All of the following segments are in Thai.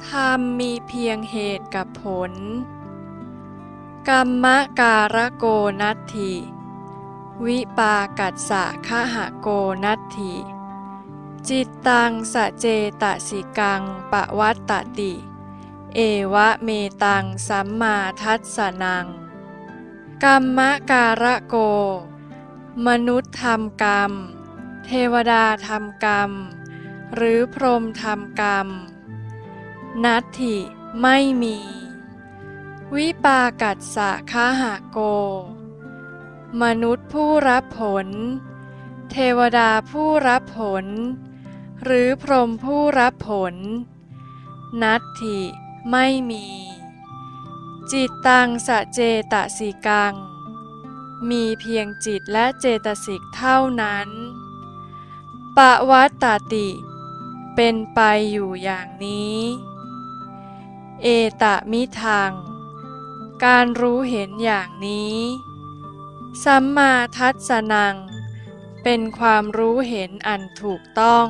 ธรรมมีเพียงเหตุกับผลกัมมะการโกนัตถิวิปากัสสะคหโกนัตถิจิตตังสเจตสิกังปวัตตติเอวะเมตังสัมมาทัสสนังกัมมะการโกมนุษย์ทำกรรมเทวดาทำกรรมหรือพรหมทำกรรมนัตถิไม่มีวิปากัสสะคหโกมนุษย์ผู้รับผลเทวดาผู้รับผลหรือพรหมผู้รับผลนัตถิไม่มีจิตตังสเจตสิกังมีเพียงจิตและเจตสิกเท่านั้นปวัตตติเป็นไปอยู่อย่างนี้เอตมิทังการรู้เห็นอย่างนี้สัมมาทัสสนังเป็นความรู้เห็นอันถูกต้อง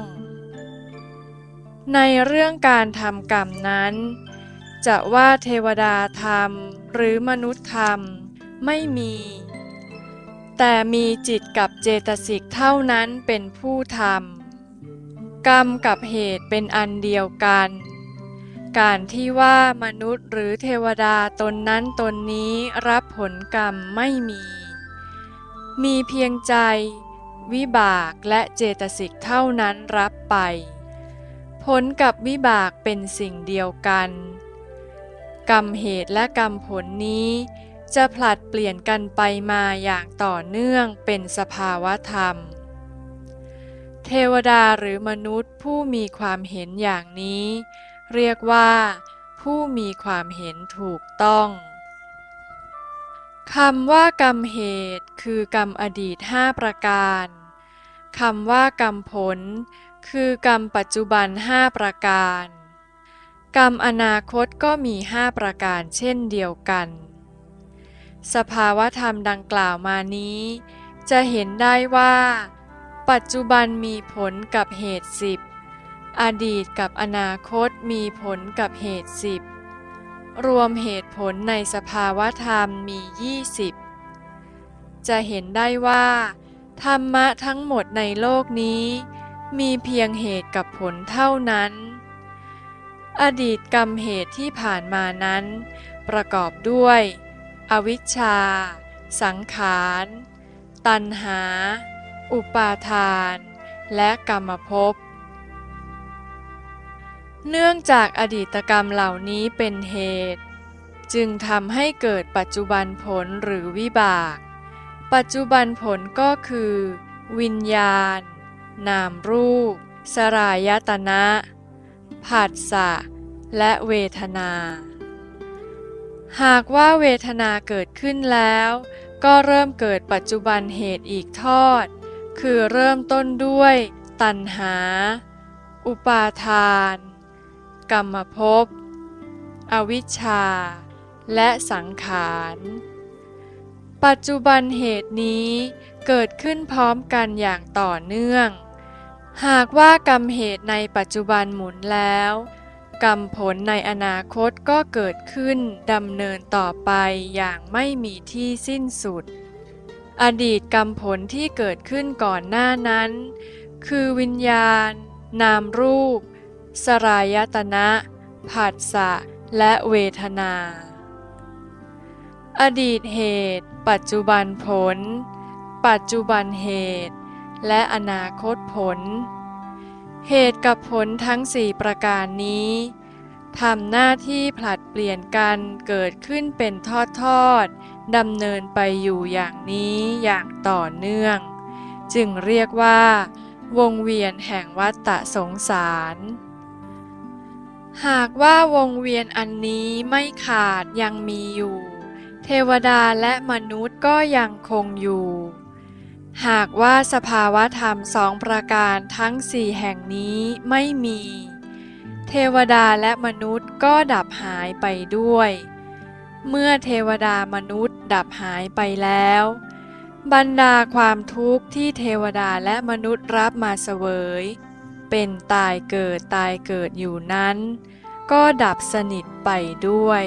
ในเรื่องการทำกรรมนั้นจะว่าเทวดาทำหรือมนุษย์ทำไม่มีแต่มีจิตกับเจตสิกเท่านั้นเป็นผู้ทำกรรมกับเหตุเป็นอันเดียวกันการที่ว่ามนุษย์หรือเทวดาตนนั้นตนนี้รับผลกรรมไม่มีเพียงใจวิบากและเจตสิกเท่านั้นรับไปผลกับวิบากเป็นสิ่งเดียวกันกรรมเหตุและกรรมผลนี้จะผลัดเปลี่ยนกันไปมาอย่างต่อเนื่องเป็นสภาวธรรมเทวดาหรือมนุษย์ผู้มีความเห็นอย่างนี้เรียกว่าผู้มีความเห็นถูกต้องคำว่ากรรมเหตุคือกรรมอดีต5ประการคำว่ากรรมผลคือกรรมปัจจุบัน5ประการกรรมอนาคตก็มี5ประการเช่นเดียวกันสภาวธรรมดังกล่าวมานี้จะเห็นได้ว่าปัจจุบันมีผลกับเหตุ10อดีตกับอนาคตมีผลกับเหตุ10รวมเหตุผลในสภาวธรรมมี20จะเห็นได้ว่าธรรมะทั้งหมดในโลกนี้มีเพียงเหตุกับผลเท่านั้นอดีตกรรมเหตุที่ผ่านมานั้นประกอบด้วยอวิชชาสังขารตัณหาอุปาทานและกรรมภพเนื่องจากอดีตกรรมเหล่านี้เป็นเหตุจึงทำให้เกิดปัจจุบันผลหรือวิบากปัจจุบันผลก็คือวิญญาณนามรูปสลายตนะผัสสะและเวทนาหากว่าเวทนาเกิดขึ้นแล้วก็เริ่มเกิดปัจจุบันเหตุอีกทอดคือเริ่มต้นด้วยตัณหาอุปาทานกรรมภพอวิชชาและสังขารปัจจุบันเหตุนี้เกิดขึ้นพร้อมกันอย่างต่อเนื่องหากว่ากรรมเหตุในปัจจุบันหมุนแล้วกรรมผลในอนาคตก็เกิดขึ้นดำเนินต่อไปอย่างไม่มีที่สิ้นสุดอดีตกรรมผลที่เกิดขึ้นก่อนหน้านั้นคือวิญญาณนามรูปสลายตนะผัสสะและเวทนาอดีตเหตุปัจจุบันผลปัจจุบันเหตุและอนาคตผลเหตุกับผลทั้ง4ประการนี้ทำหน้าที่ผลัดเปลี่ยนกันเกิดขึ้นเป็นทอดๆดำเนินไปอยู่อย่างนี้อย่างต่อเนื่องจึงเรียกว่าวงเวียนแห่งวัฏฏะสงสารหากว่าวงเวียนอันนี้ไม่ขาดยังมีอยู่เทวดาและมนุษย์ก็ยังคงอยู่หากว่าสภาวธรรม2ประการทั้ง4แห่งนี้ไม่มีเทวดาและมนุษย์ก็ดับหายไปด้วยเมื่อเทวดามนุษย์ดับหายไปแล้วบรรดาความทุกข์ที่เทวดาและมนุษย์รับมาเสวยเป็นตายเกิดอยู่นั้น ก็ดับสนิทไปด้วย